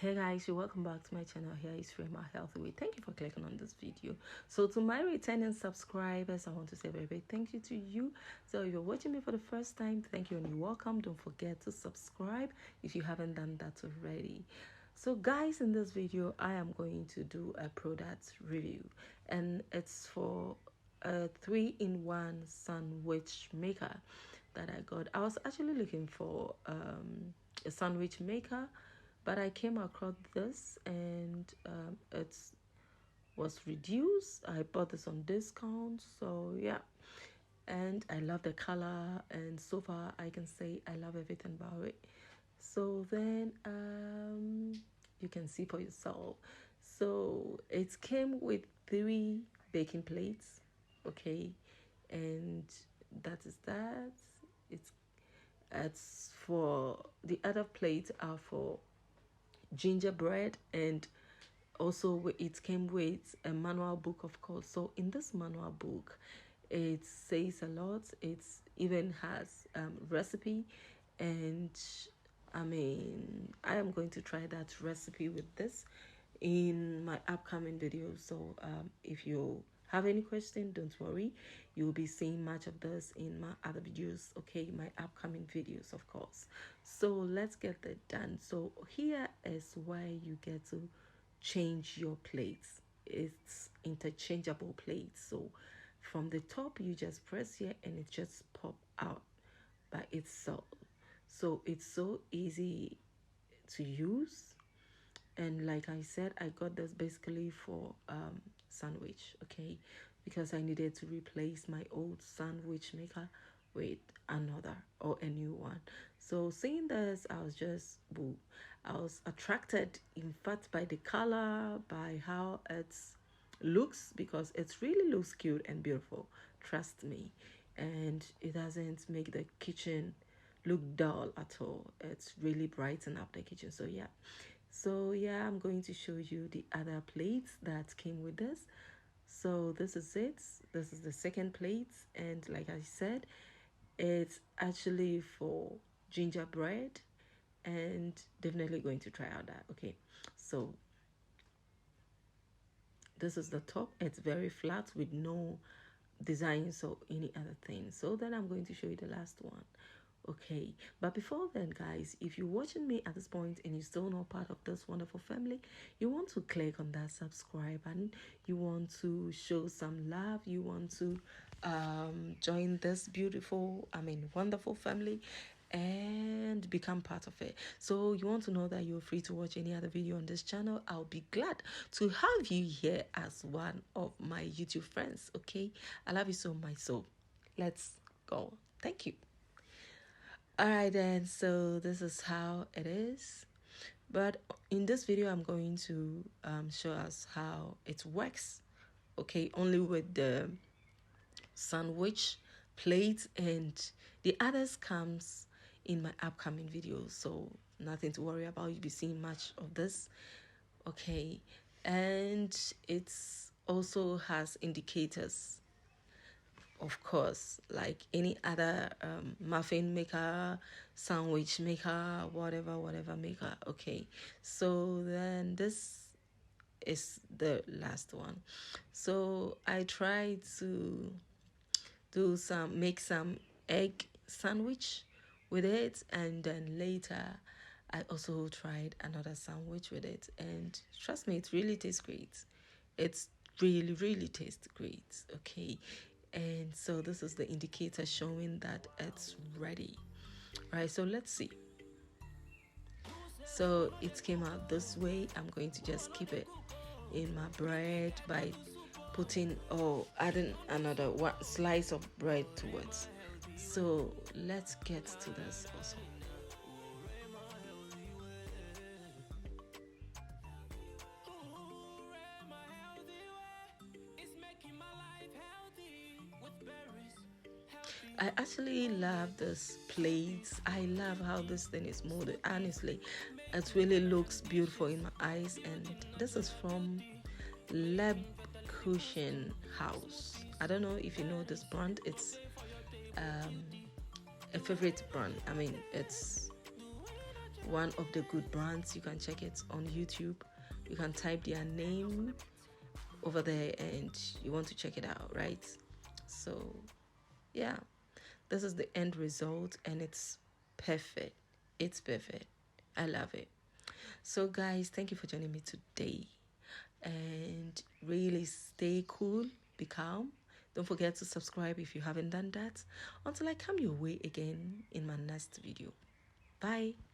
Hey guys, you're welcome back to my channel. Here is Rema Healthy Way. Thank you for clicking on this video. So to my returning subscribers, I want to say a very big thank you to you. So if you're watching me for the first time, thank you and you're welcome. Don't forget to subscribe if you haven't done that already. So guys, in this video I am going to do a product review, and it's for a 3-in-1 sandwich maker that I got. I was actually looking for a sandwich maker, but I came across this, and it was reduced. I bought this on discount, so yeah. And I love the color, and so far I can say I love everything about it. So then you can see for yourself. So it came with 3 baking plates, okay, and that is that. It's for the other plates are for gingerbread, and also it came with a manual book, of course. So in this manual book it says a lot. It even has recipe, and I mean, I am going to try that recipe with this in my upcoming video. So if you have any question, don't worry, you'll be seeing much of this in my other videos, okay, my upcoming videos, of course. So let's get that done. So here is where you get to change your plates. It's interchangeable plates. So from the top you just press here and it just pop out by itself. So it's so easy to use. And like I said, I got this basically for sandwich, okay, because I needed to replace my old sandwich maker with another or a new one. So seeing this, I was just woo. I was attracted, in fact, by the color, by how it looks, because it really looks cute and beautiful, trust me. And it doesn't make the kitchen look dull at all. It's really brighten up the kitchen. So yeah, I'm going to show you the other plates that came with this. So this is it. This is the second plate, and like I said, it's actually for gingerbread, and definitely going to try out that. Okay, so this is the top. It's very flat with no designs or any other thing. So then I'm going to show you the last one. Okay, but before then, guys, if you're watching me at this point and you're still not part of this wonderful family, you want to click on that subscribe button, you want to show some love, you want to join this beautiful, wonderful family and become part of it. So you want to know that you're free to watch any other video on this channel. I'll be glad to have you here as one of my YouTube friends. Okay, I love you so much. So let's go. Thank you. Alright then, so this is how it is. But in this video I'm going to show us how it works, okay, only with the sandwich plate, and the others comes in my upcoming videos, so nothing to worry about. You'll be seeing much of this, okay. And it's also has indicators, of course, like any other muffin maker, sandwich maker, whatever maker, okay. So then this is the last one. So I tried to make some egg sandwich with it, and then later I also tried another sandwich with it, and trust me, it really tastes great. It's really tastes great, okay. And so this is the indicator showing that it's ready. All right, so let's see. So it came out this way. I'm going to just keep it in my bread by putting or adding another one slice of bread towards. So let's get to this also. I actually love this plates. I love how this thing is molded. Honestly, it really looks beautiful in my eyes. And this is from Lebkuchenhaus. I don't know if you know this brand. It's a favorite brand. I mean, it's one of the good brands. You can check it on YouTube. You can type their name over there and you want to check it out, right? So yeah, this is the end result and it's perfect. It's perfect. I love it. So guys, thank you for joining me today, and really stay cool, be calm. Don't forget to subscribe if you haven't done that, until I come your way again in my next video. Bye.